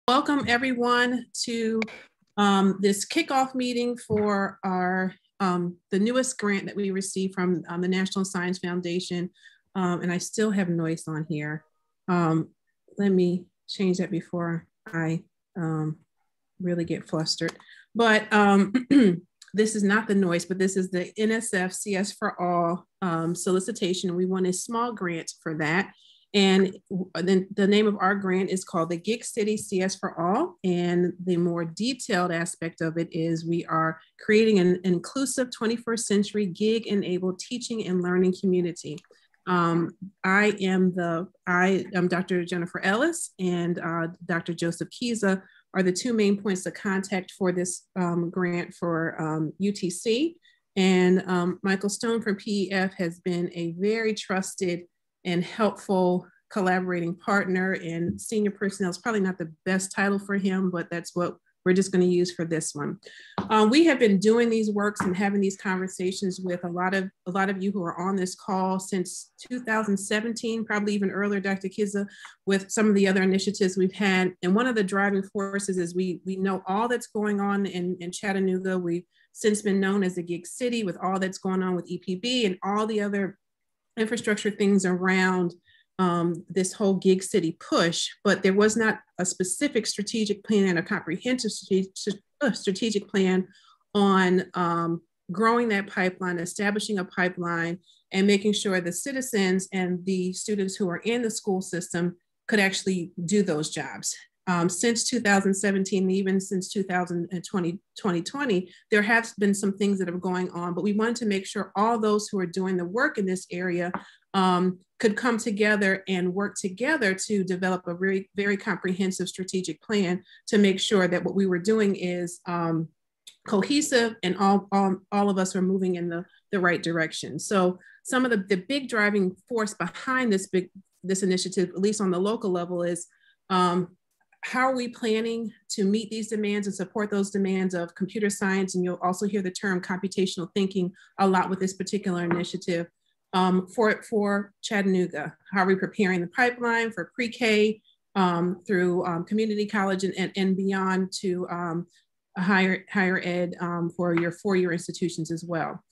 Welcome everyone to this kickoff meeting for our the newest grant that we received from the National Science Foundation. And I still have noise on here. Let me change that before I really get flustered. But this is not the noise, but this is the NSF CS4All solicitation. We won a small grant for that. And then the name of our grant is called the GigCity CS4All. And the more detailed aspect of it is we are creating an inclusive 21st century gig-enabled teaching and learning community. I am Dr. Jennifer Ellis and Dr. Joseph Kiza are the two main points of contact for this grant for UTC. And Michael Stone from PEF has been a very trusted and helpful collaborating partner, and senior personnel is probably not the best title for him, but that's what we're just going to use for this one. We have been doing these works and having these conversations with a lot of you who are on this call since 2017, probably even earlier, Dr. Kiza, with some of the other initiatives we've had. And one of the driving forces is we know all that's going on in Chattanooga. We've since been known as the Gig City with all that's going on with EPB and all the other infrastructure things around this whole Gig City push, but there was not a specific strategic plan and a comprehensive strategic plan on growing that pipeline, establishing a pipeline, and making sure the citizens and the students who are in the school system could actually do those jobs. Since 2017, even since 2020, there have been some things that are going on, but we wanted to make sure all those who are doing the work in this area could come together and work together to develop a very, very comprehensive strategic plan to make sure that what we were doing is cohesive and all of us are moving in the right direction. So some of the big driving force behind this initiative, at least on the local level, is how are we planning to meet these demands and support those demands of computer science? And you'll also hear the term computational thinking a lot with this particular initiative for Chattanooga. How are we preparing the pipeline for pre-K through community college and beyond to higher ed for your four-year institutions as well.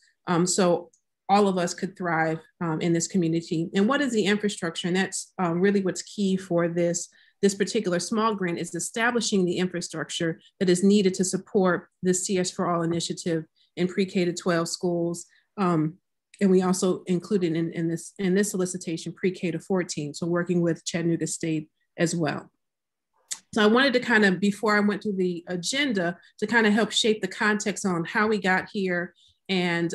So all of us could thrive in this community. And what is the infrastructure? And that's really what's key for this particular small grant, is establishing the infrastructure that is needed to support the CS4All initiative in pre-K to 12 schools. And we also included in this solicitation pre-K to 14, so working with Chattanooga State as well. So I wanted to kind of, before I went through the agenda, to kind of help shape the context on how we got here and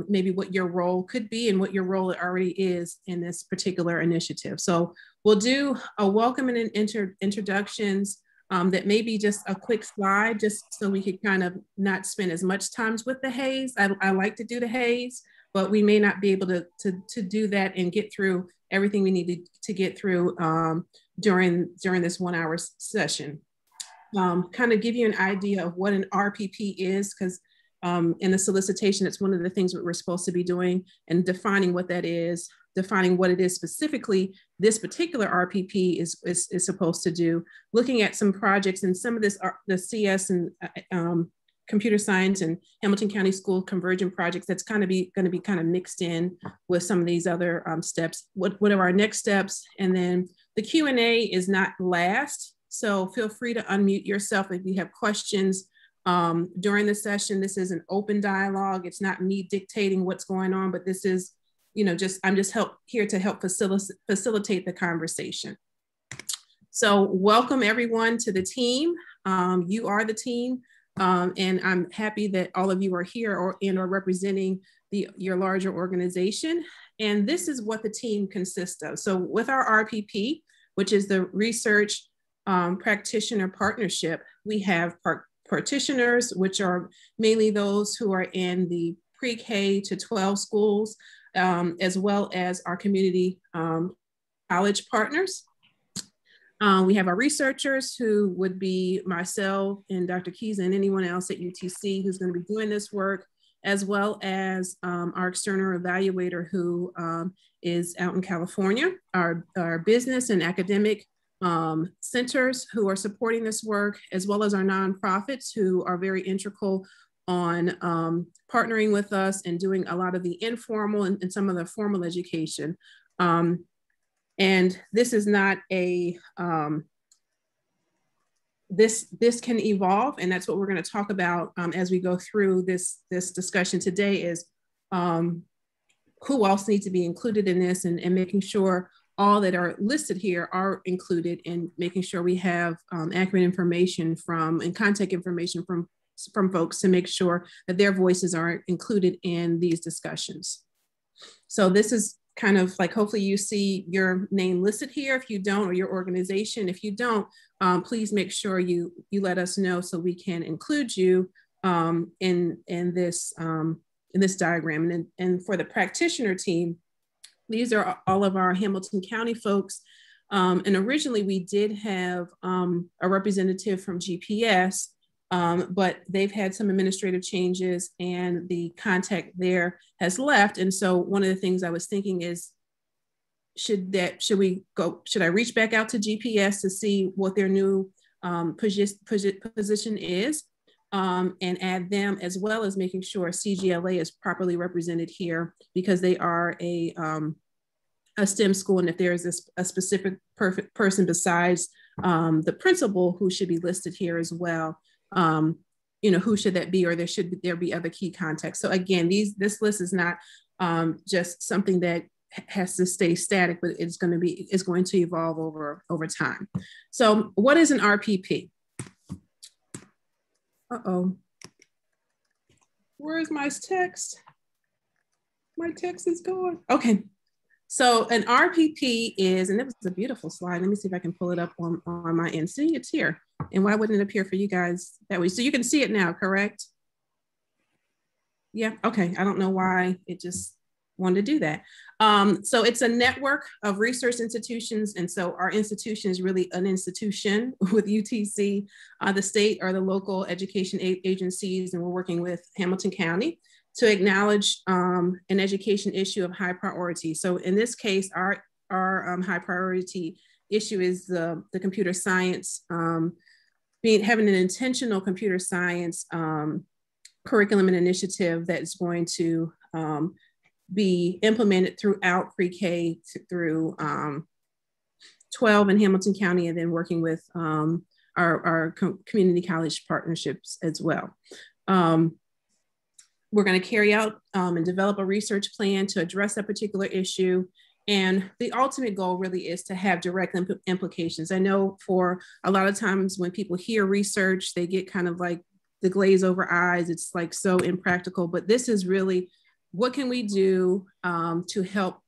maybe what your role could be and what your role already is in this particular initiative. So we'll do a welcome and introductions that may be just a quick slide, just so we could kind of not spend as much time with the haze. I like to do the haze, but we may not be able to do that and get through everything we need to get through during this 1 hour session. Kind of give you an idea of what an RPP is, because in the solicitation, it's one of the things that we're supposed to be doing, and defining what that is, defining what it is specifically this particular RPP is supposed to do, looking at some projects, and some of this, the CS and computer science and Hamilton County School convergent projects, that's going to be kind of mixed in with some of these other steps. What are our next steps? And then the Q&A is not last, so feel free to unmute yourself if you have questions during the session. This is an open dialogue. It's not me dictating what's going on, but this is, I'm just here to help facilitate the conversation. So welcome everyone to the team. You are the team. And I'm happy that all of you are here or representing your larger organization. And this is what the team consists of. So with our RPP, which is the Research Practitioner Partnership, we have practitioners, which are mainly those who are in the pre-K to 12 schools, as well as our community college partners. We have our researchers, who would be myself and Dr. Kiza and anyone else at UTC who's going to be doing this work, as well as our external evaluator who is out in California. Our business and academic centers who are supporting this work, as well as our nonprofits who are very integral on partnering with us and doing a lot of the informal and some of the formal education. And this is not a, this can evolve, and that's what we're going to talk about as we go through this discussion today is who else needs to be included in this, and making sure all that are listed here are included, and making sure we have accurate information from and contact information from folks to make sure that their voices are included in these discussions. So this is kind of like, hopefully you see your name listed here. If you don't, or your organization, if you don't, please make sure you let us know so we can include you in this diagram. And for the practitioner team, these are all of our Hamilton County folks. And originally we did have a representative from GPS, but they've had some administrative changes and the contact there has left. And so one of the things I was thinking is, should I reach back out to GPS to see what their new position is, and add them, as well as making sure CGLA is properly represented here, because they are a STEM school. And if there is a specific person besides the principal who should be listed here as well, who should that be, or should there be other key contacts? So again, this list is not just something that has to stay static, but it's going to evolve over time. So what is an RPP? Uh-oh. Where is my text? My text is gone. Okay. So an RPP is, and it was a beautiful slide. Let me see if I can pull it up on my end. See, it's here. And why wouldn't it appear for you guys that way? So you can see it now, correct? Yeah, okay. I don't know why it just wanted to do that. So it's a network of research institutions. And so our institution is really an institution with UTC, the state or the local education agencies, and we're working with Hamilton County to acknowledge an education issue of high priority. So in this case, our high priority issue is the computer science, having an intentional computer science curriculum and initiative that's going to be implemented throughout pre-K through 12 in Hamilton County, and then working with our community college partnerships as well. We're going to carry out and develop a research plan to address that particular issue. And the ultimate goal really is to have direct implications. I know for a lot of times when people hear research, they get kind of like the glaze over eyes. It's like so impractical, but this is really, what can we do to help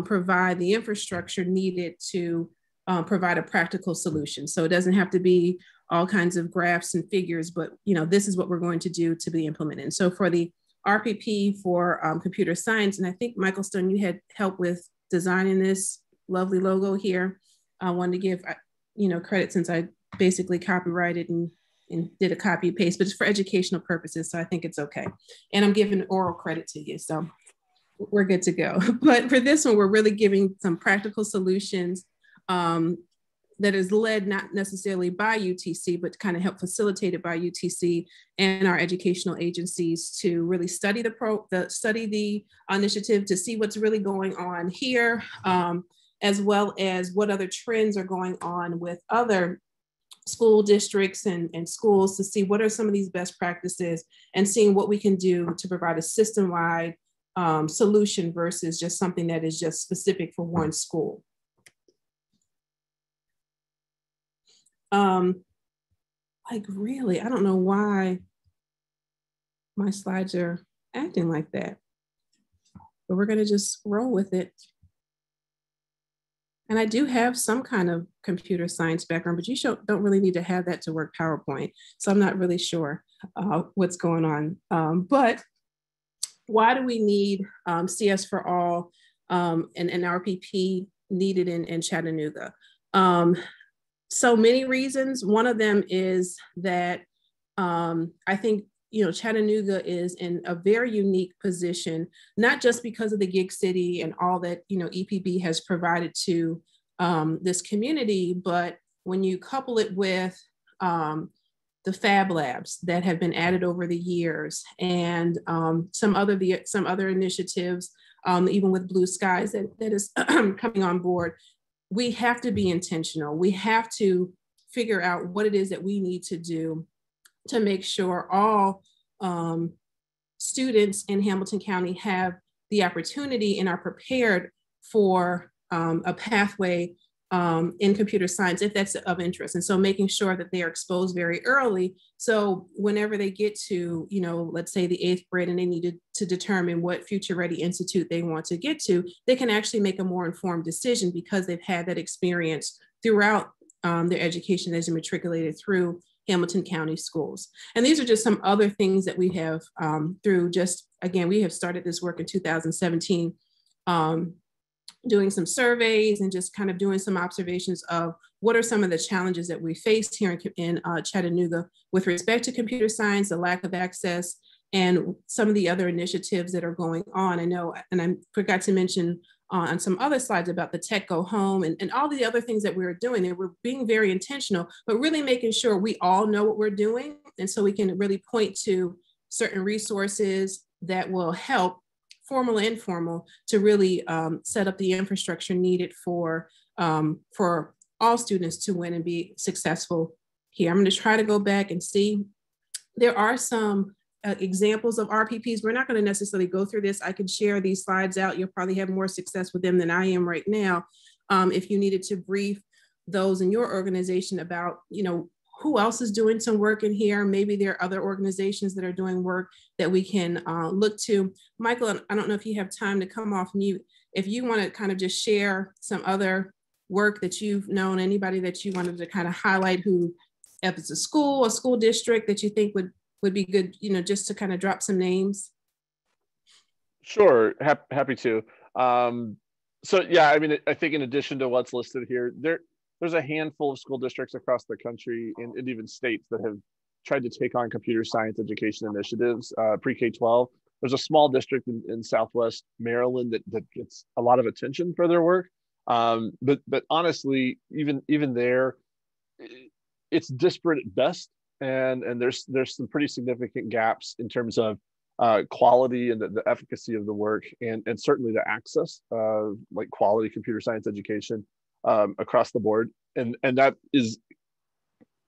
provide the infrastructure needed to provide a practical solution? So it doesn't have to be all kinds of graphs and figures, but this is what we're going to do to be implemented. And so for the RPP for computer science, and I think Michael Stone, you had help with designing this lovely logo here. I wanted to give credit, since I basically copyrighted and did a copy paste, but it's for educational purposes. So I think it's okay. And I'm giving oral credit to you. So we're good to go. But for this one, we're really giving some practical solutions that is led not necessarily by UTC, but kind of help facilitated by UTC and our educational agencies to really study the initiative, to see what's really going on here, as well as what other trends are going on with other school districts and schools, to see what are some of these best practices, and seeing what we can do to provide a system-wide solution versus just something that is just specific for one school. Like really, I don't know why my slides are acting like that, but we're gonna just roll with it. And I do have some kind of computer science background, but you don't really need to have that to work PowerPoint. So I'm not really sure what's going on. But why do we need CS4All and RPP needed in Chattanooga? So many reasons. One of them is that I think Chattanooga is in a very unique position, not just because of the GigCity and all that EPB has provided to this community. But when you couple it with the Fab Labs that have been added over the years, and some other initiatives, even with Blue Skies that is coming on board, we have to be intentional. We have to figure out what it is that we need to do to make sure all students in Hamilton County have the opportunity and are prepared for a pathway in computer science, if that's of interest. And so making sure that they are exposed very early. So whenever they get to, let's say the 8th grade, and they need to determine what future ready institute they want to get to, they can actually make a more informed decision because they've had that experience throughout their education as they matriculated through Hamilton County schools. And these are just some other things that we have through just, again, we have started this work in 2017, doing some surveys and just kind of doing some observations of what are some of the challenges that we faced here in Chattanooga with respect to computer science, the lack of access, and some of the other initiatives that are going on. I know, and I forgot to mention on some other slides about the Tech Go Home and all the other things that we're doing. And we're being very intentional, but really making sure we all know what we're doing. And so we can really point to certain resources that will help, formal and informal, to really set up the infrastructure needed for all students to win and be successful here. I'm going to try to go back and see. There are some examples of RPPs. We're not going to necessarily go through this. I can share these slides out. You'll probably have more success with them than I am right now. If you needed to brief those in your organization about, who else is doing some work in here. Maybe there are other organizations that are doing work that we can look to. Michael, I don't know if you have time to come off mute. If you want to kind of just share some other work that you've known, anybody that you wanted to kind of highlight, who, if it's a school district that you think would be good, just to kind of drop some names. Sure, happy to. So yeah, I mean, I think in addition to what's listed here, there's a handful of school districts across the country and even states that have tried to take on computer science education initiatives, pre-K-12. There's a small district in Southwest Maryland that gets a lot of attention for their work. But honestly, even there, it's disparate at best. And there's some pretty significant gaps in terms of quality and the efficacy of the work, and certainly the access of like quality computer science education across the board. And that is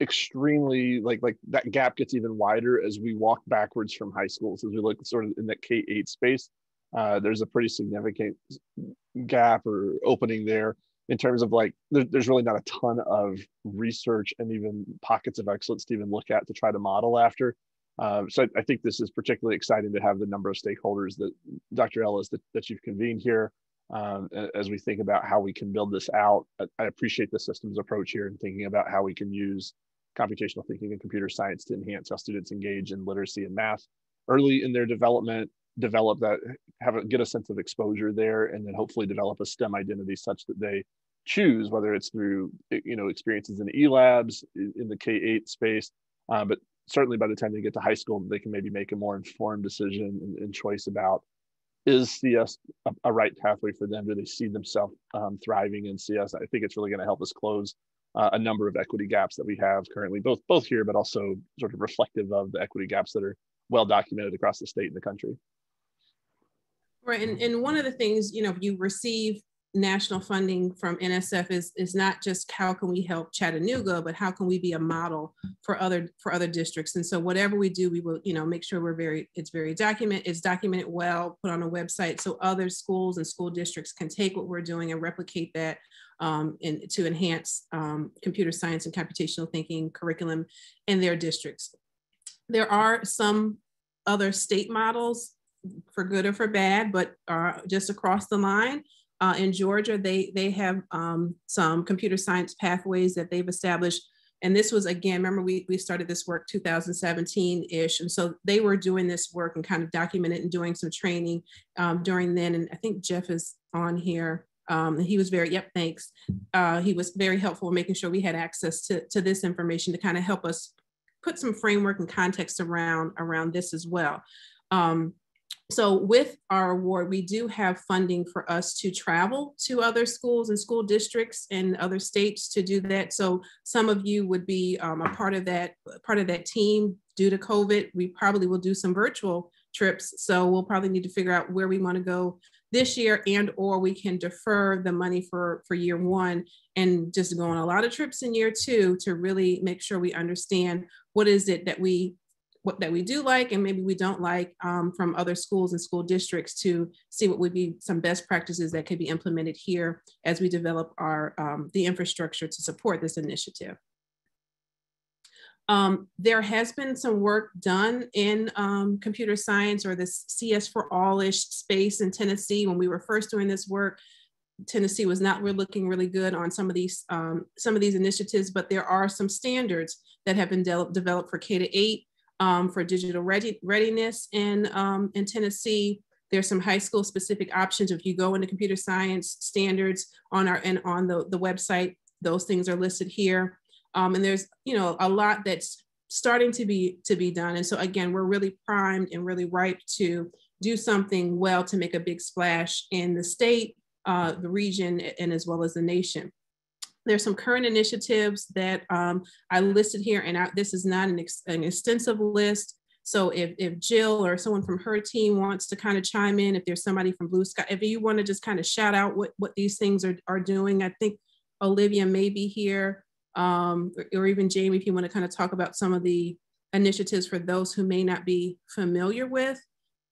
extremely like that gap gets even wider as we walk backwards from high schools. As we look sort of in that K-8 space, there's a pretty significant gap or opening there in terms of like, there's really not a ton of research and even pockets of excellence to even look at to try to model after. So I think this is particularly exciting to have the number of stakeholders that Dr. Ellis that you've convened here as we think about how we can build this out. I appreciate the systems approach here and thinking about how we can use computational thinking and computer science to enhance how students engage in literacy and math early in their development, develop that, get a sense of exposure there, and then hopefully develop a STEM identity such that they choose, whether it's through experiences in e-labs in the K-8 space, but certainly by the time they get to high school, they can maybe make a more informed decision and choice about, is CS a right pathway for them? Do they see themselves thriving in CS? I think it's really going to help us close a number of equity gaps that we have currently, both here, but also sort of reflective of the equity gaps that are well documented across the state and the country. Right, and one of the things, you receive national funding from NSF is not just how can we help Chattanooga, but how can we be a model for other districts. And so whatever we do, we will make sure it's documented well, put on a website so other schools and school districts can take what we're doing and replicate that to enhance computer science and computational thinking curriculum in their districts. There are some other state models, for good or for bad, but just across the line. In Georgia, they have some computer science pathways that they've established. And this was, again, remember we started this work 2017-ish. And so they were doing this work and kind of documented and doing some training during then. And I think Jeff is on here. And he was thanks. He was very helpful in making sure we had access to this information to kind of help us put some framework and context around this as well. So with our award, we do have funding for us to travel to other schools and school districts in other states to do that. So some of you would be a part of that team. Due to COVID, we probably will do some virtual trips. So we'll probably need to figure out where we want to go this year, and or we can defer the money for year one and just go on a lot of trips in year two to really make sure we understand what is it that we do like and maybe we don't like from other schools and school districts, to see what would be some best practices that could be implemented here as we develop our the infrastructure to support this initiative. There has been some work done in computer science, or this CS4All-ish space in Tennessee. When we were first doing this work, Tennessee was not looking really good on some of these initiatives, but there are some standards that have been developed for K-8 for digital readiness in Tennessee. There's some high school specific options. If you go into computer science standards on the website, those things are listed here. And there's, a lot that's starting to be done. And so again, we're really primed and really ripe to do something well to make a big splash in the state, the region, and as well as the nation. There's some current initiatives that I listed here, and this is not an extensive list. So if Jill or someone from her team wants to kind of chime in, if there's somebody from Blue Sky, if you want to just kind of shout out what these things are doing. I think Olivia may be here, or even Jamie, if you want to kind of talk about some of the initiatives for those who may not be familiar with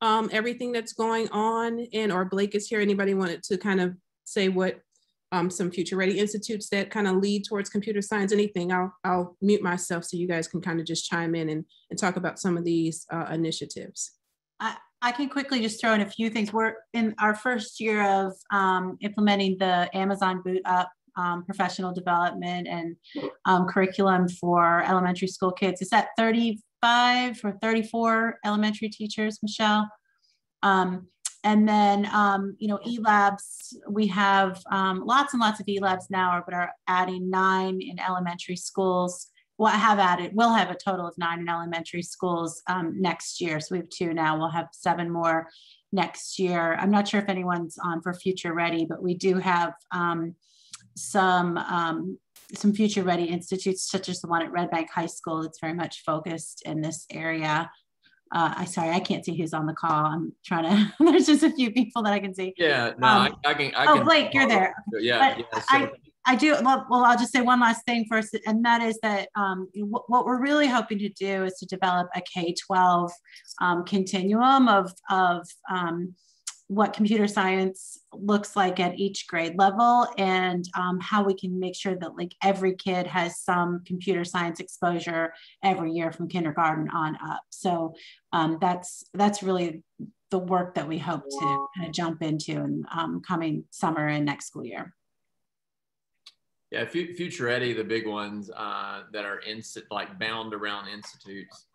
everything that's going on. And or Blake is here. Anybody wanted to kind of say what some future ready institutes that kind of lead towards computer science, anything? I'll mute myself so you guys can kind of just chime in and talk about some of these initiatives. I can quickly just throw in a few things. We're in our first year of implementing the Amazon Boot Up professional development and curriculum for elementary school kids. Is that 35 or 34 elementary teachers, Michelle? And then, e-labs, we have lots and lots of e-labs now, but are adding 9 in elementary schools. Well, we'll have a total of 9 in elementary schools next year. So we have 2 now, we'll have 7 more next year. I'm not sure if anyone's on for Future Ready, but we do have some Future Ready institutes, such as the one at Red Bank High School that's very much focused in this area. Sorry, I can't see who's on the call. I'm trying to, there's just a few people that I can see. Yeah, no, I can. Oh, Blake, you're there. Yeah. So I do, well, I'll just say one last thing first, and that is that what we're really hoping to do is to develop a K-12 continuum of what computer science looks like at each grade level, and how we can make sure that like every kid has some computer science exposure every year from kindergarten on up. So that's really the work that we hope to kind of jump into in coming summer and next school year. Yeah, Future Ready, the big ones that are bound around institutes.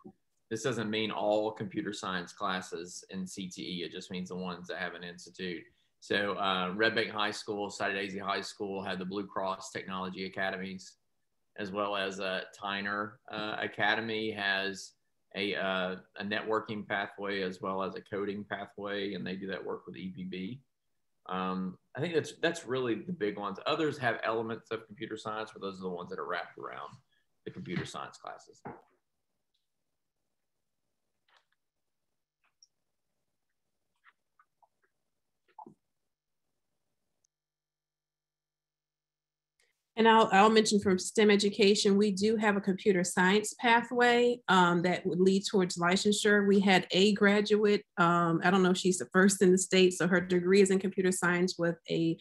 This doesn't mean all computer science classes in CTE. It just means the ones that have an institute. So Red Bank High School, Cited Daisy High School had the Blue Cross Technology Academies, as well as Tyner Academy has a networking pathway as well as a coding pathway, and they do that work with EPB. I think that's really the big ones. Others have elements of computer science, but those are the ones that are wrapped around the computer science classes. And I'll mention from STEM education, we do have a computer science pathway that would lead towards licensure. We had a graduate, I don't know if she's the first in the state, so her degree is in computer science with a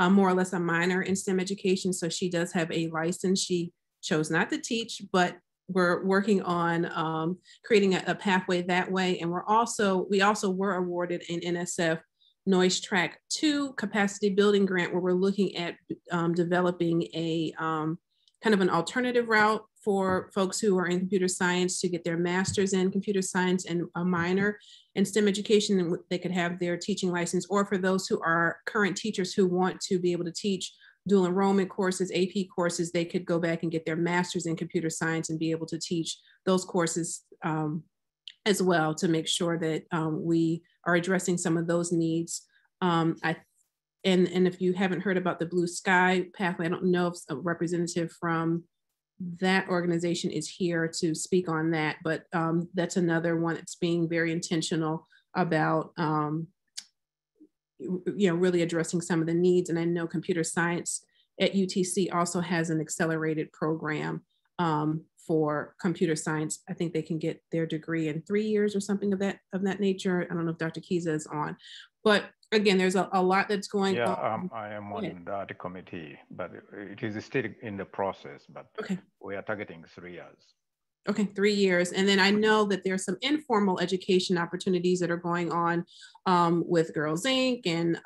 more or less a minor in STEM education. So she does have a license. She chose not to teach, but we're working on creating a pathway that way. And we also were awarded an NSF Noise Track 2 capacity building grant, where we're looking at developing a kind of an alternative route for folks who are in computer science to get their master's in computer science and a minor in STEM education, and they could have their teaching license, or for those who are current teachers who want to be able to teach dual enrollment courses, AP courses, they could go back and get their master's in computer science and be able to teach those courses as well to make sure that we are addressing some of those needs. And if you haven't heard about the Blue Sky Pathway, I don't know if a representative from that organization is here to speak on that, but that's another one that's being very intentional about really addressing some of the needs. And I know computer science at UTC also has an accelerated program for computer science. I think they can get their degree in 3 years or something of that nature. I don't know if Dr. Kiza is on, but again, there's a lot that's going on. I am on that committee, but it is still in the process, but okay. We are targeting 3 years. Okay, 3 years. And then I know that there's some informal education opportunities that are going on with Girls Inc. and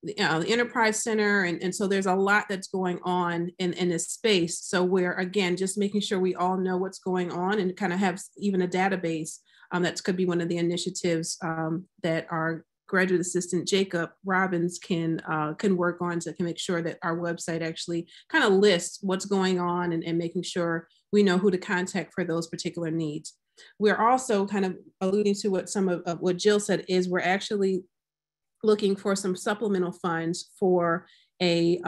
the Enterprise Center. And so there's a lot that's going on in this space. So we're, again, just making sure we all know what's going on and kind of have even a database. That could be one of the initiatives that our graduate assistant Jacob Robbins can work on to make sure that our website actually kind of lists what's going on and making sure we know who to contact for those particular needs. We're also kind of alluding to what some of what Jill said is we're actually looking for some supplemental funds for a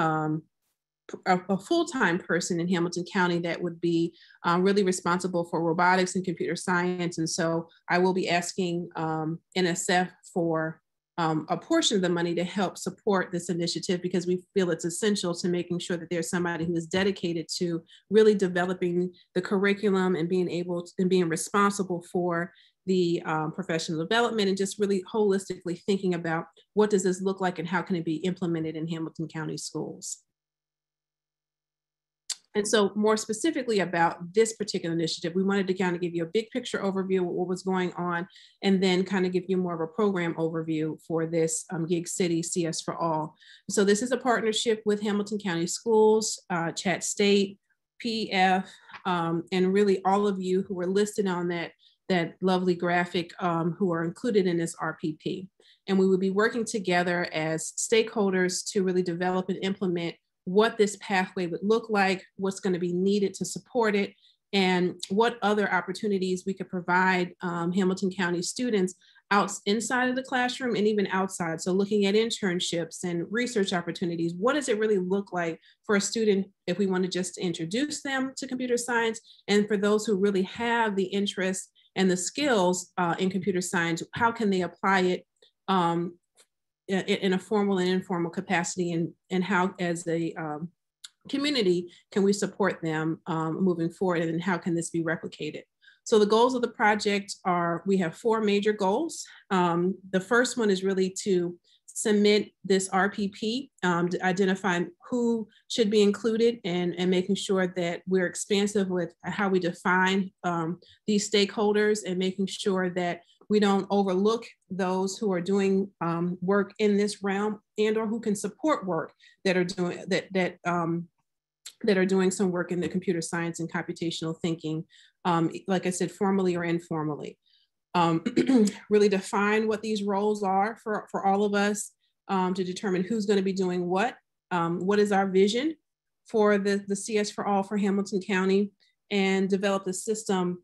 full-time person in Hamilton County that would be really responsible for robotics and computer science. And so I will be asking NSF for a portion of the money to help support this initiative, because we feel it's essential to making sure that there's somebody who is dedicated to really developing the curriculum and being able to, and being responsible for the professional development and just really holistically thinking about what does this look like and how can it be implemented in Hamilton County schools. And so more specifically about this particular initiative, we wanted to kind of give you a big picture overview of what was going on, and then kind of give you more of a program overview for this GigCity CS4All. So this is a partnership with Hamilton County Schools, Chat State, PF, and really all of you who are listed on that lovely graphic who are included in this RPP. And we will be working together as stakeholders to really develop and implement what this pathway would look like, what's going to be needed to support it, and what other opportunities we could provide Hamilton County students inside of the classroom and even outside. So looking at internships and research opportunities, what does it really look like for a student if we want to just introduce them to computer science? And for those who really have the interest and the skills in computer science, how can they apply it in a formal and informal capacity, and how as a community can we support them moving forward, and how can this be replicated? So the goals of the project are, we have 4 major goals. The first one is really to submit this RPP, to identify who should be included, and making sure that we're expansive with how we define these stakeholders, and making sure that we don't overlook those who are doing work in this realm and or who can support work that are doing that are doing some work in the computer science and computational thinking, like I said, formally or informally. Really define what these roles are for all of us, to determine who's going to be doing what is our vision for the CS4All for Hamilton County, and develop the system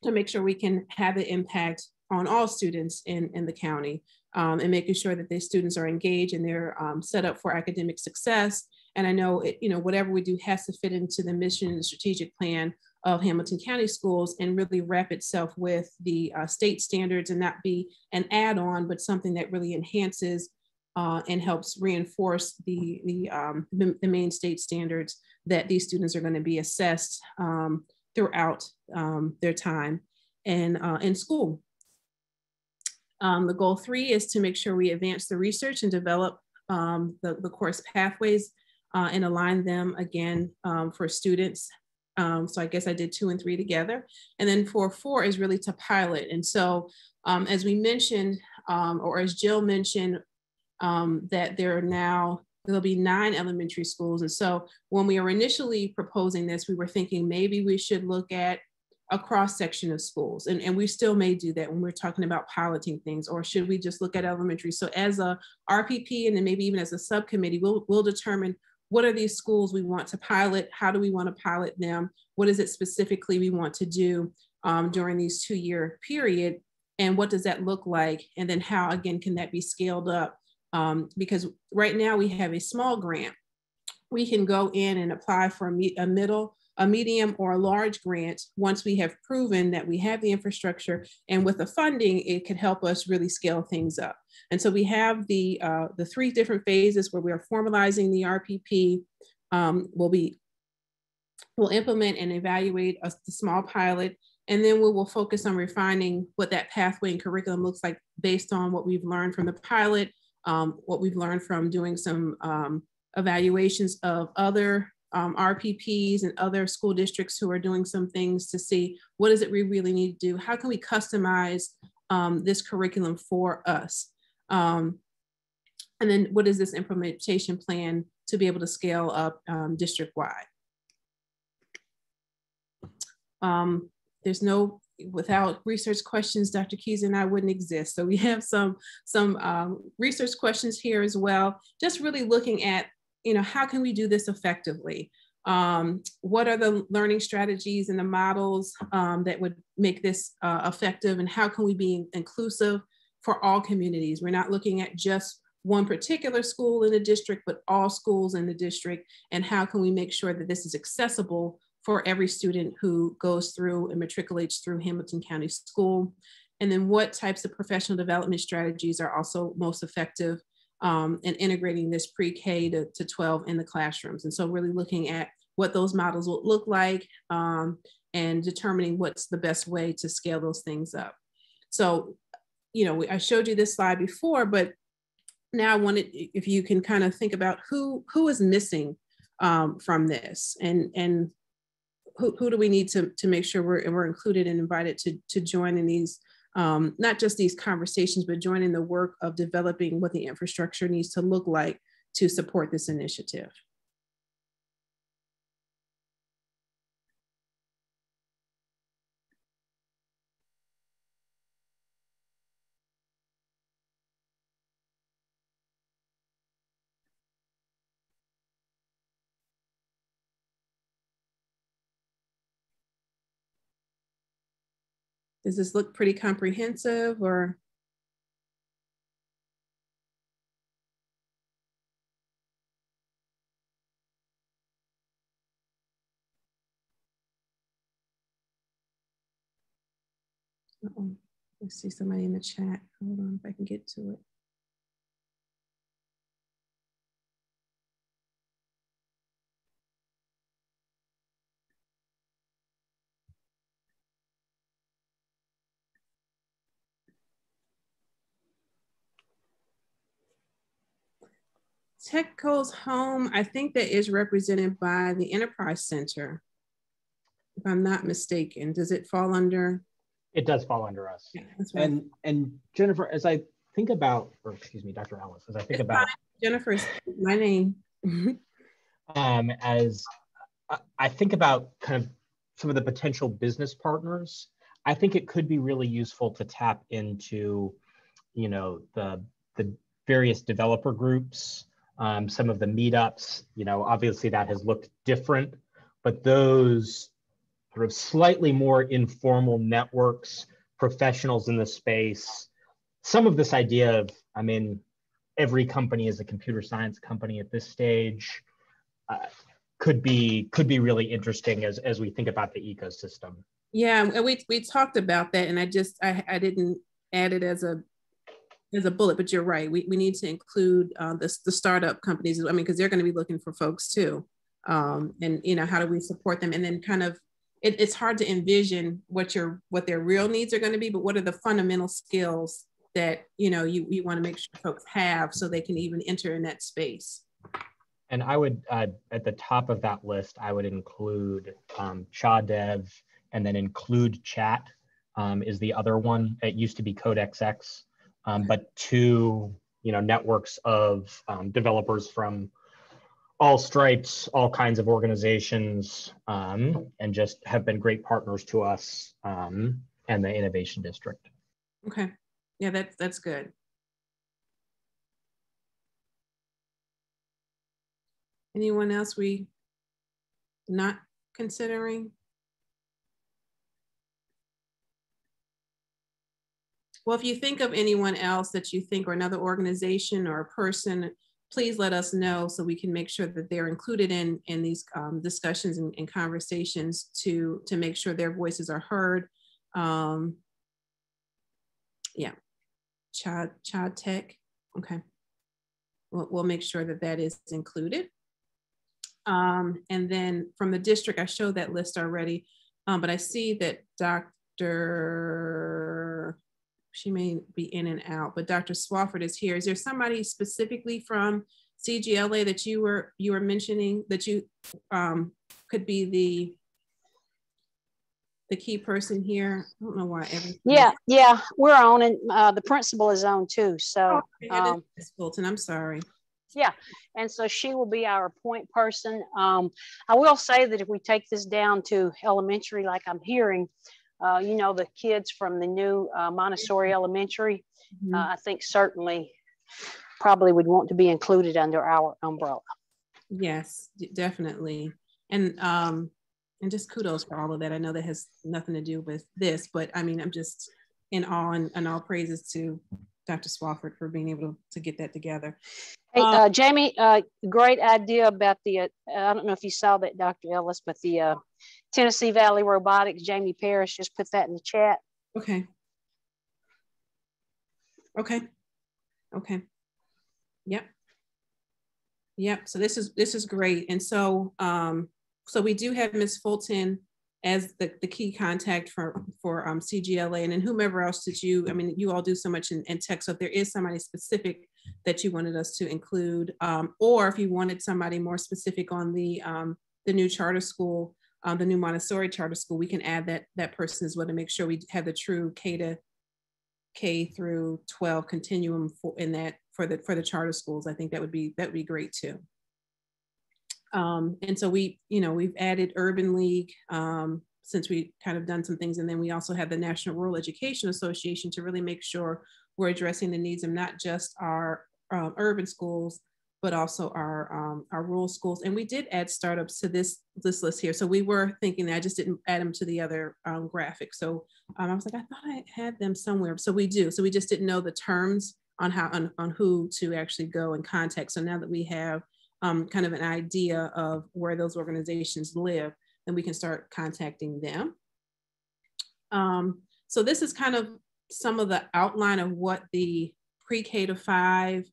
to make sure we can have an impact on all students in the county, and making sure that the students are engaged and they're set up for academic success. And I know whatever we do has to fit into the mission and strategic plan of Hamilton County Schools, and really wrap itself with the state standards, and not be an add-on, but something that really enhances and helps reinforce the main state standards that these students are going to be assessed throughout their time in school. The goal 3 is to make sure we advance the research and develop the course pathways and align them again for students. So I guess I did 2 and 3 together. And then for 4 is really to pilot. And so as we mentioned, or as Jill mentioned, that there'll be 9 elementary schools. And so when we were initially proposing this, we were thinking maybe we should look at a cross section of schools. And we still may do that when we're talking about piloting things, or should we just look at elementary? So as a RPP, and then maybe even as a subcommittee, we'll determine what are these schools we want to pilot? How do we want to pilot them? What is it specifically we want to do? during these 2-year period, and what does that look like? And then how, again, can that be scaled up? Because right now we have a small grant. We can go in and apply for a medium, or a large grant once we have proven that we have the infrastructure, and with the funding, it could help us really scale things up. And so we have the 3 different phases where we are formalizing the RPP. We'll implement and evaluate the small pilot, and then we will focus on refining what that pathway and curriculum looks like based on what we've learned from the pilot, what we've learned from doing some evaluations of other RPPs and other school districts who are doing some things to see what is it we really need to do? How can we customize this curriculum for us? And then what is this implementation plan to be able to scale up district-wide? There's no, without research questions, Dr. Keys and I wouldn't exist. So we have some research questions here as well, just really looking at, how can we do this effectively? What are the learning strategies and the models that would make this effective, and how can we be inclusive for all communities? We're not looking at just one particular school in the district, but all schools in the district, and how can we make sure that this is accessible for every student who goes through and matriculates through Hamilton County School? And then what types of professional development strategies are also most effective in integrating this pre-K to 12 in the classrooms? And so really looking at what those models will look like and determining what's the best way to scale those things up. So, I showed you this slide before, but now I wanted, if you can kind of think about who is missing from this, and who do we need to make sure we're included and invited to join in these, not just these conversations, but join in the work of developing what the infrastructure needs to look like to support this initiative. Does this look pretty comprehensive, or? Uh-oh. I see somebody in the chat. Hold on, if I can get to it. TechCo's home, I think that is represented by the Enterprise Center, if I'm not mistaken. Does it fall under? It does fall under us. Yeah, that's right. And Jennifer, as I think about, or excuse me, Dr. Ellis, as I think about Jennifer is my name. as I think about kind of some of the potential business partners, I think it could be really useful to tap into, the various developer groups, some of the meetups. Obviously that has looked different, but those sort of slightly more informal networks, professionals in the space, some of this idea of, every company is a computer science company at this stage, could be really interesting as we think about the ecosystem. Yeah, and we talked about that, and I didn't add it as a bullet, but you're right. We need to include the startup companies, because they're going to be looking for folks too. And how do we support them? And then kind of, it's hard to envision what their real needs are going to be, but what are the fundamental skills that you want to make sure folks have so they can even enter in that space. And I would, at the top of that list, I would include ChaDev, and then include Chat is the other one. It used to be CodeXX, but 2 networks of developers from all stripes, all kinds of organizations, and just have been great partners to us and the Innovation District. Okay, yeah, that's good. Anyone else we not considering? Well, if you think of anyone else that you think, or another organization or a person, please let us know so we can make sure that they're included in these discussions and conversations to make sure their voices are heard. Yeah, child tech. Okay, we'll make sure that that is included. And then from the district, I showed that list already, but I see that she may be in and out, but Dr. Swafford is here. Is there somebody specifically from CGLA that you were mentioning that you could be the key person here? I don't know why. Yeah, we're on, and the principal is on too. So Ms. Fulton, I'm sorry. Yeah, and so she will be our point person. I will say that if we take this down to elementary, like I'm hearing, you know, the kids from the new Montessori Elementary, I think certainly probably would want to be included under our umbrella. Yes, definitely. And just kudos for all of that. I know that has nothing to do with this, but I mean, I'm just in awe, and all praises to Dr. Swafford for being able to get that together. Hey, Jamie, great idea about the, I don't know if you saw that, Dr. Ellis, but the Tennessee Valley Robotics, Jamie Parrish just put that in the chat. Okay. Okay. Okay. Yep. Yep. So this is great. And so, so we do have Ms. Fulton as the key contact for CGLA, and then whomever else that I mean, you all do so much in tech. So if there is somebody specific that you wanted us to include, or if you wanted somebody more specific on the new charter school, the new Montessori charter school, we can add that person as well to make sure we have the true K through 12 continuum for the charter schools. I think that would be great too. And so we've added Urban League since we kind of done some things. And then we also have the National Rural Education Association to really make sure we're addressing the needs of not just our urban schools, but also our rural schools. And we did add startups to this list here. So we were thinking that I just didn't add them to the other graphic. So I was like, I thought I had them somewhere. So we do. So we just didn't know the terms on on who to actually go and contact. So now that we have kind of an idea of where those organizations live, then we can start contacting them. So this is kind of some of the outline of what the pre-K to 5,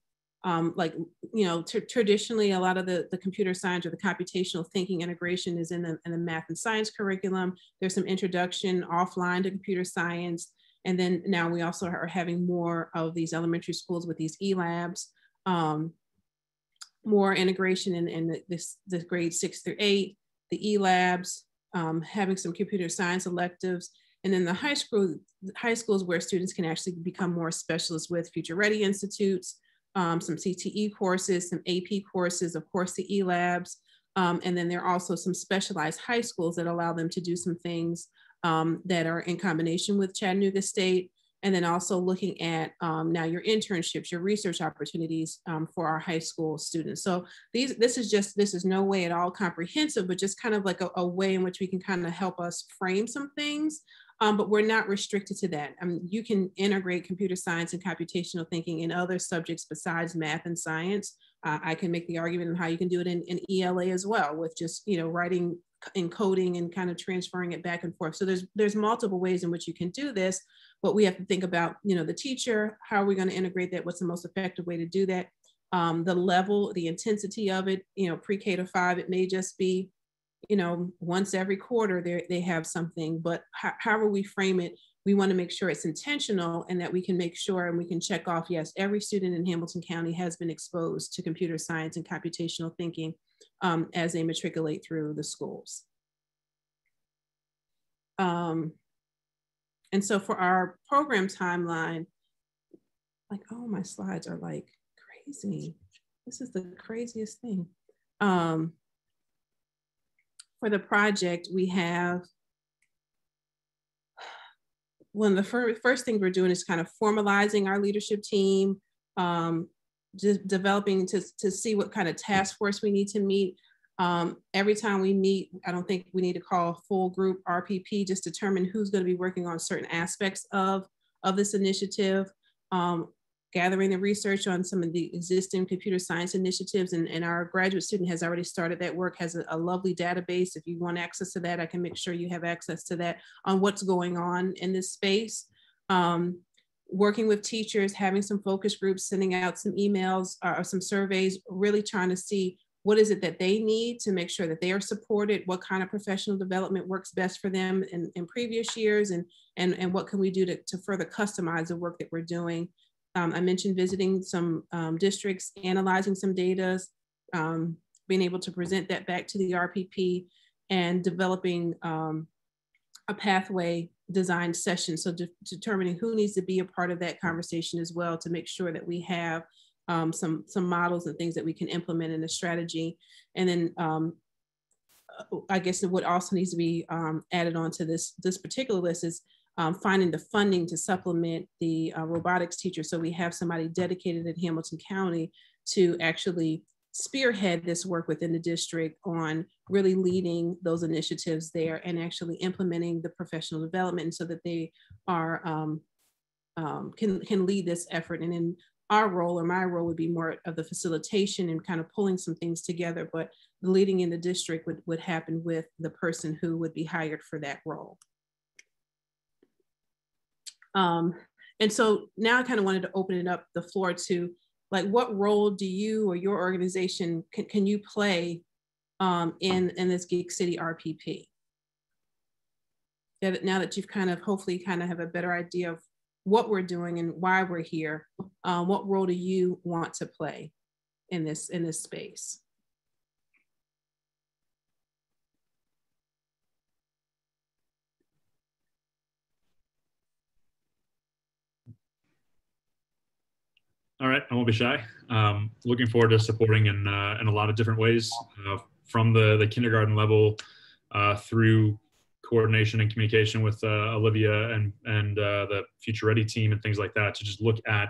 traditionally a lot of the computer science or the computational thinking integration is in the math and science curriculum. There's some introduction offline to computer science. And then now we also are having more of these elementary schools with these e-labs. More integration in the grades 6 through 8, the e-labs, having some computer science electives, and then the high schools where students can actually become more specialists with Future Ready Institutes, some CTE courses, some AP courses, of course the e-labs, and then there are also some specialized high schools that allow them to do some things that are in combination with Chattanooga State. And then also looking at now your internships, your research opportunities for our high school students. So this is no way at all comprehensive, but just kind of like a way in which we can kind of help us frame some things, but we're not restricted to that. I mean, you can integrate computer science and computational thinking in other subjects besides math and science. I can make the argument on how you can do it in ELA as well, with just, writing and coding and kind of transferring it back and forth. So there's multiple ways in which you can do this, but we have to think about, the teacher, how are we going to integrate that? What's the most effective way to do that? The level, the intensity of it, pre-K to 5, it may just be, once every quarter they have something, but however we frame it, we want to make sure it's intentional and that we can make sure and we can check off, yes, every student in Hamilton County has been exposed to computer science and computational thinking as they matriculate through the schools. And so for our program timeline, like, oh, my slides are like crazy. This is the craziest thing. For the project, we have, one of the first things we're doing is kind of formalizing our leadership team, just developing to see what kind of task force we need to meet. Every time we meet, I don't think we need to call a full group RPP, just determine who's going to be working on certain aspects of of this initiative, gathering the research on some of the existing computer science initiatives, and our graduate student has already started that work, has a lovely database. If you want access to that, I can make sure you have access to that on what's going on in this space. Working with teachers, having some focus groups, sending out some emails or some surveys, really trying to see what is it that they need to make sure that they are supported, what kind of professional development works best for them in previous years, and what can we do to further customize the work that we're doing. I mentioned visiting some districts, analyzing some data, being able to present that back to the RPP, and developing a pathway design session. So determining who needs to be a part of that conversation as well, to make sure that we have some models and things that we can implement in a strategy. And then I guess what also needs to be added on to this particular list is finding the funding to supplement the robotics teacher. So we have somebody dedicated in Hamilton County to actually spearhead this work within the district on really leading those initiatives there and actually implementing the professional development so that they are can lead this effort. And in our role, or my role, would be more of the facilitation and kind of pulling some things together, but the leading in the district would happen with the person who would be hired for that role. And so now I kind of wanted to open it up the floor to, like, what role do you or your organization can you play in this GigCity RPP? Now that you've kind of hopefully kind of have a better idea of what we're doing and why we're here, what role do you want to play in this space? All right, I won't be shy. Looking forward to supporting in a lot of different ways, from the kindergarten level through coordination and communication with Olivia and the Future Ready team and things like that, to just look at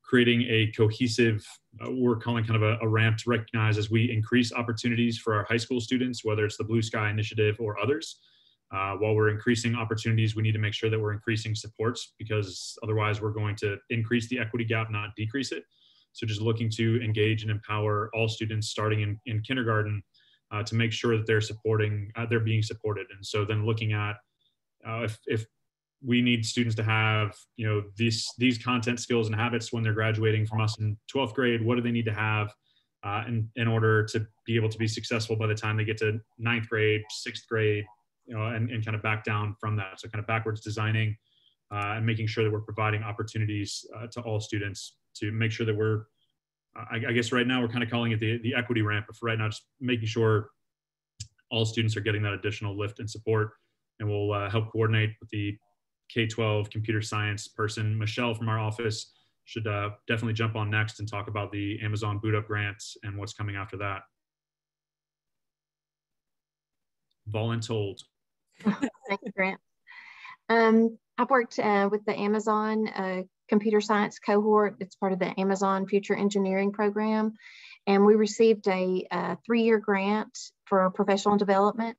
creating a cohesive, we're calling kind of a ramp to recognize as we increase opportunities for our high school students, whether it's the Blue Sky Initiative or others. While we're increasing opportunities, we need to make sure that we're increasing supports, because otherwise we're going to increase the equity gap, not decrease it. So just looking to engage and empower all students starting in kindergarten to make sure that they're being supported. And so then looking at if we need students to have, you know, these content skills and habits when they're graduating from us in 12th grade, what do they need to have in order to be able to be successful by the time they get to 9th grade, 6th grade, you know, and kind of back down from that. So kind of backwards designing and making sure that we're providing opportunities to all students to make sure that we're, I guess right now we're kind of calling it the equity ramp, but for right now, just making sure all students are getting that additional lift and support. And we'll help coordinate with the K-12 computer science person. Michelle from our office should definitely jump on next and talk about the Amazon Boot Up grants and what's coming after that. Voluntold. Thank you, Grant. I've worked with the Amazon computer science cohort. It's part of the Amazon Future Engineering program. And we received a 3-year grant for professional development.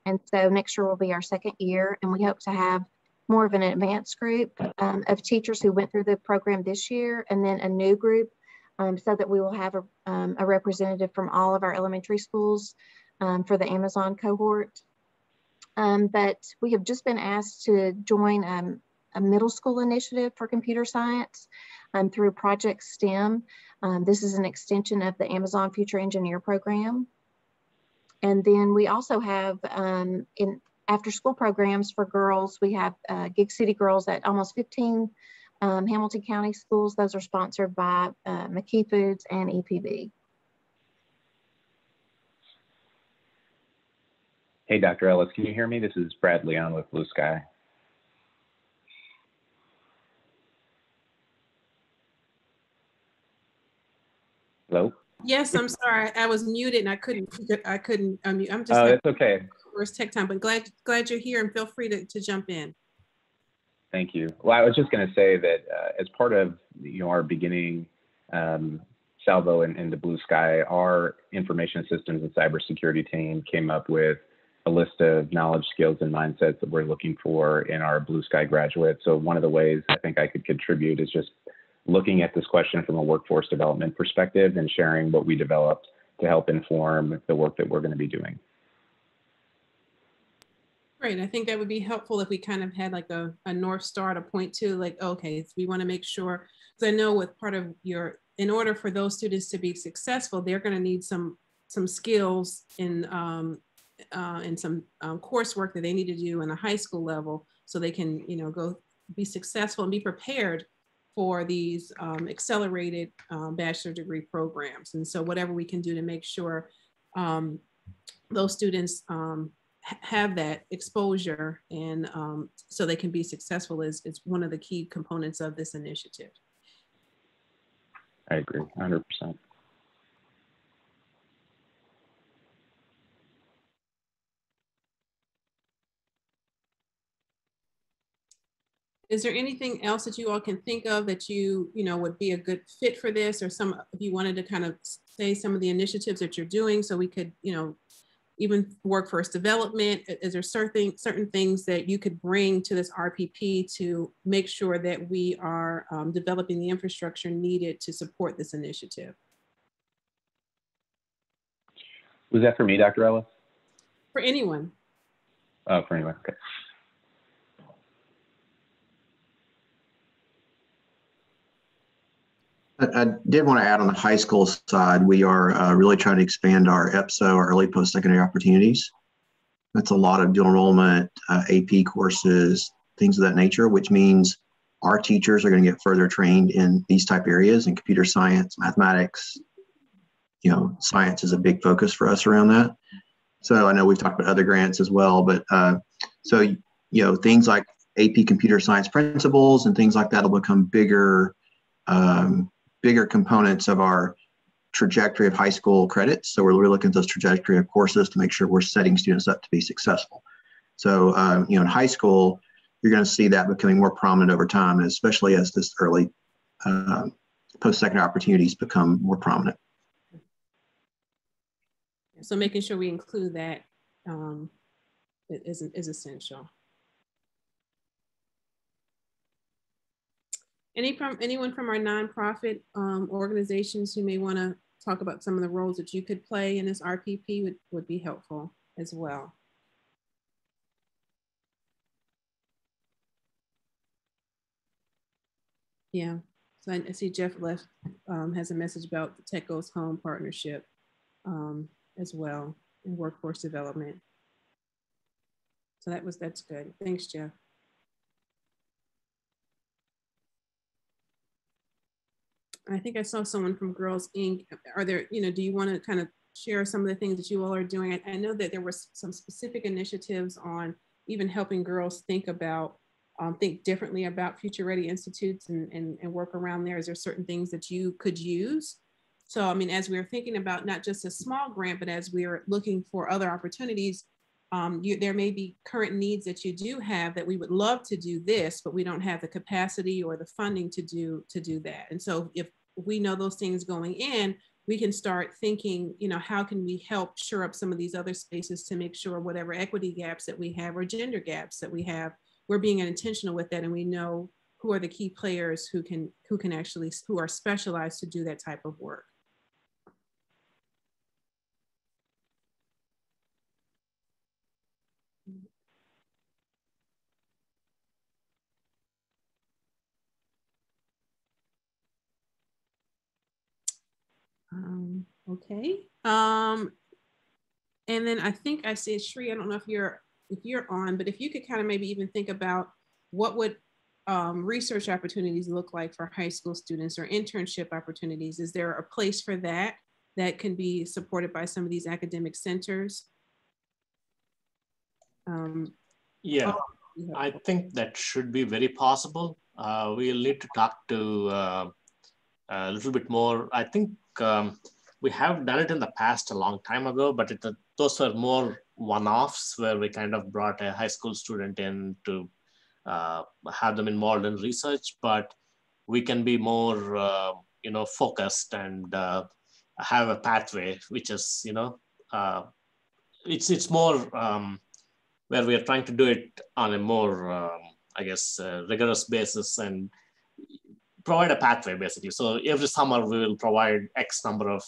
And so next year will be our 2nd year. And we hope to have more of an advanced group of teachers who went through the program this year, and then a new group so that we will have a representative from all of our elementary schools for the Amazon cohort. But we have just been asked to join a middle school initiative for computer science through Project STEM. This is an extension of the Amazon Future Engineer program. And then we also have in after school programs for girls, we have GigCity Girls at almost 15 Hamilton County schools. Those are sponsored by McKee Foods and EPB. Hey, Dr. Ellis, can you hear me? This is Brad Leon with Blue Sky. Hello? Yes, I'm sorry. I was muted and I couldn't unmute. I'm just it's okay. First tech time, but glad you're here, and feel free to jump in. Thank you. Well, I was just going to say that as part of our beginning salvo in the Blue Sky, our information systems and cybersecurity team came up with a list of knowledge, skills, and mindsets that we're looking for in our Blue Sky graduates. So one of the ways I think I could contribute is just looking at this question from a workforce development perspective and sharing what we developed to help inform the work that we're going to be doing. Great. I think that would be helpful if we kind of had like a North Star to point to, like, okay, so we want to make sure, because I know with part of your, in order for those students to be successful, they're going to need some skills in some coursework that they need to do in a high school level, so they can, you know, go be successful and be prepared for these accelerated bachelor degree programs. And so whatever we can do to make sure those students have that exposure and so they can be successful is one of the key components of this initiative. I agree, 100%. Is there anything else that you all can think of that you know would be a good fit for this, or some, if you wanted to kind of say some of the initiatives that you're doing so we could, you know, even workforce development? Is there certain things that you could bring to this RPP to make sure that we are developing the infrastructure needed to support this initiative? Was that for me, Dr. Ellis? For anyone. Oh, for anyone, okay. I did want to add on the high school side, we are really trying to expand our EPSO, our early post-secondary opportunities. That's a lot of dual enrollment, AP courses, things of that nature, which means our teachers are going to get further trained in these type areas, in computer science, mathematics. You know, science is a big focus for us around that. So I know we've talked about other grants as well, but so, you know, things like AP computer science principles and things like that will become bigger components of our trajectory of high school credits. So we're looking at those trajectory of courses to make sure we're setting students up to be successful. So, you know, in high school, you're going to see that becoming more prominent over time, especially as this early post-secondary opportunities become more prominent. So making sure we include that is essential. Anyone from our nonprofit organizations who may want to talk about some of the roles that you could play in this RPP would be helpful as well. Yeah, so I see Jeff left has a message about the Tech Goes Home partnership as well in workforce development. So that's good. Thanks, Jeff. I think I saw someone from Girls Inc. Are there, you know, do you want to kind of share some of the things that you all are doing? I know that there were some specific initiatives on even helping girls think differently about future ready institutes and work around there. Is there certain things that you could use? So, I mean, as we were thinking about not just a small grant, but as we were looking for other opportunities, there may be current needs that you do have that we would love to do this, but we don't have the capacity or the funding to do that. And so if we know those things going in, we can start thinking, you know, how can we help shore up some of these other spaces to make sure whatever equity gaps that we have or gender gaps that we have, we're being intentional with that, and we know who are the key players who are specialized to do that type of work. Okay. And then I think I said, Shri, I don't know if you're on, but if you could kind of maybe even think about what would research opportunities look like for high school students, or internship opportunities. Is there a place for that can be supported by some of these academic centers? Yeah, I think that should be very possible. We'll need to talk to a little bit more. I think we have done it in the past a long time ago, but those were more one-offs where we kind of brought a high school student in to have them involved in research, but we can be more, you know, focused and have a pathway, which is, you know, it's more where we are trying to do it on a more, I guess, rigorous basis and provide a pathway basically. So every summer we will provide X number of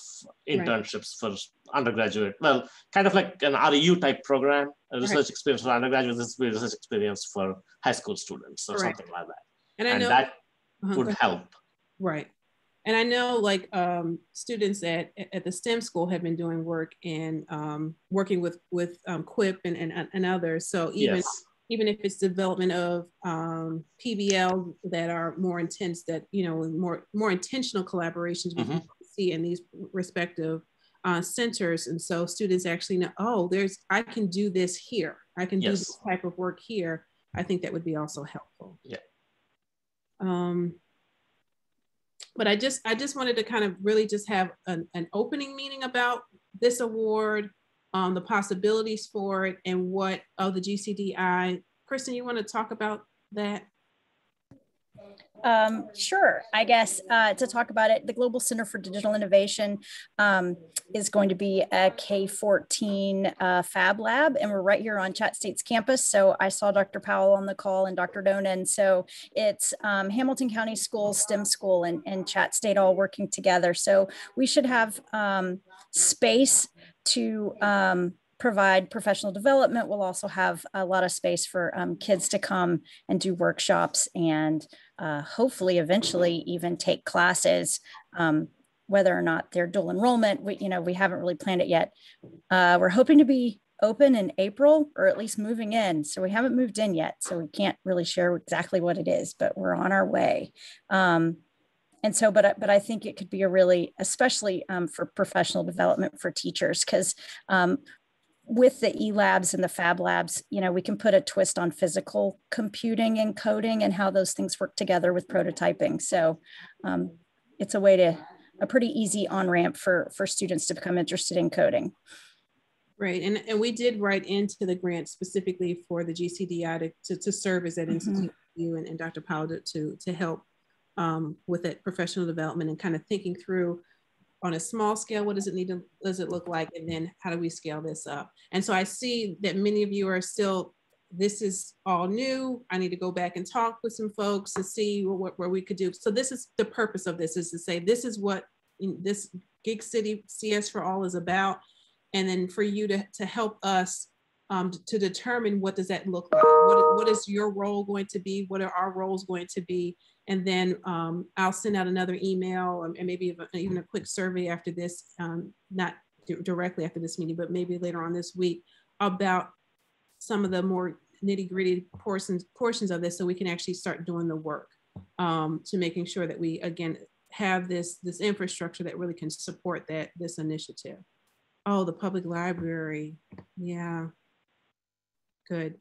internships for undergraduate. Well, kind of like an REU type program, a research experience for undergraduates, this will be research experience for high school students or something like that. And I know that would help. Right. And I know like students at the STEM school have been doing work and working with QUIP and others. So even if it's development of PBL that are more intense, that, you know, more intentional collaborations we can see in these respective centers. And so students actually know, oh, I can do this here. I can do this type of work here. I think that would be also helpful. Yeah. But I just wanted to kind of really just have an opening meeting about this award, the possibilities for it, and what the GCDI. Kristen, you want to talk about that? Sure. I guess to talk about it, the Global Center for Digital Innovation is going to be a K-14 Fab Lab, and we're right here on Chat State's campus. So I saw Dr. Powell on the call and Dr. Donan. So it's Hamilton County Schools, STEM School, and Chat State all working together. So we should have space to provide professional development. We'll also have a lot of space for kids to come and do workshops and hopefully eventually even take classes, whether or not they're dual enrollment. We haven't really planned it yet. We're hoping to be open in April, or at least moving in. So we haven't moved in yet. So we can't really share exactly what it is, but we're on our way. And so, but I think it could be a really, especially for professional development for teachers, because with the e-labs and the fab labs, we can put a twist on physical computing and coding and how those things work together with prototyping. So it's a pretty easy on-ramp for students to become interested in coding. Right, and we did write into the grant specifically for the GCDI to serve as that institute for you and Dr. Powell to help with that professional development and kind of thinking through on a small scale, what does it look like? And then how do we scale this up? And so I see that many of you are still, this is all new. I need to go back and talk with some folks to see where we could do. So this is the purpose of this, is to say, this is what this GigCity CS4All is about. And then for you to help us to determine what does that look like? What is your role going to be? What are our roles going to be? And then I'll send out another email and maybe even a quick survey after this, not directly after this meeting, but maybe later on this week, about some of the more nitty-gritty portions of this, so we can actually start doing the work to making sure that we, again, have this infrastructure that really can support this initiative. Oh, the public library. Yeah. Good.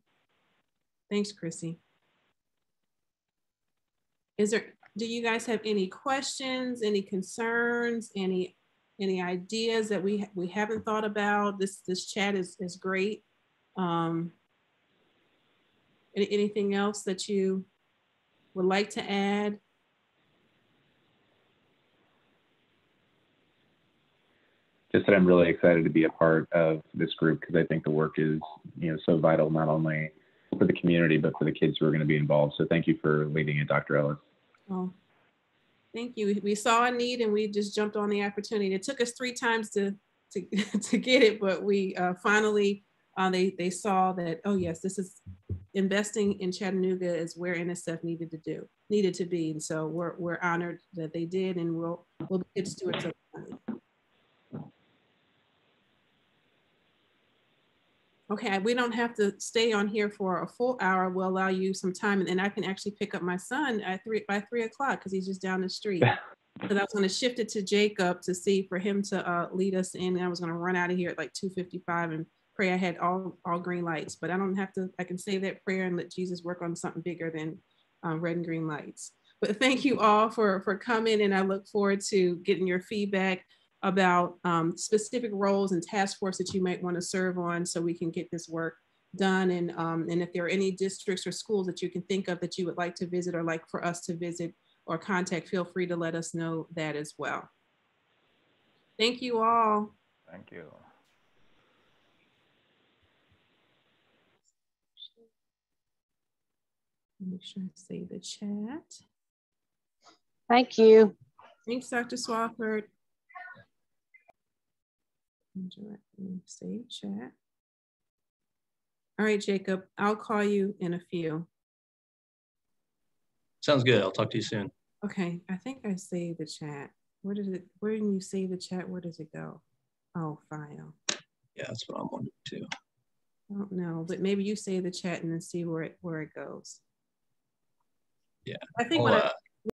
Thanks, Chrissy. Do you guys have any questions, any concerns, any ideas that we haven't thought about? This chat is great. Anything else that you would like to add? Just that I'm really excited to be a part of this group, because I think the work is, so vital, not only for the community, but for the kids who are going to be involved. So thank you for leading it, Dr. Ellis. Oh, thank you. We saw a need and we just jumped on the opportunity. It took us 3 times to get it, but we finally, they saw that, oh yes, this is investing in Chattanooga is where NSF needed to be. And so we're honored that they did, and we'll be good stewards of the money. Okay, we don't have to stay on here for a full hour. We'll allow you some time, and then I can actually pick up my son by 3 o'clock, because he's just down the street. Because I was going to shift it to Jacob to see for him to lead us in. And I was going to run out of here at like 2:55 and pray I had all green lights. But I don't have to. I can say that prayer and let Jesus work on something bigger than red and green lights. But thank you all for coming, and I look forward to getting your feedback about specific roles and task force that you might want to serve on, so we can get this work done. And if there are any districts or schools that you can think of that you would like to visit, or like for us to visit or contact, feel free to let us know that as well. Thank you all. Thank you. Make sure I save the chat. Thank you. Thanks, Dr. Swafford. Save chat. All right, Jacob, I'll call you in a few. Sounds good. I'll talk to you soon. Okay, I think I saved the chat. Where did you save the chat? Where does it go? Oh, file. Yeah, that's what I'm wondering too. I don't know, but maybe you save the chat and then see where it goes. Yeah. I think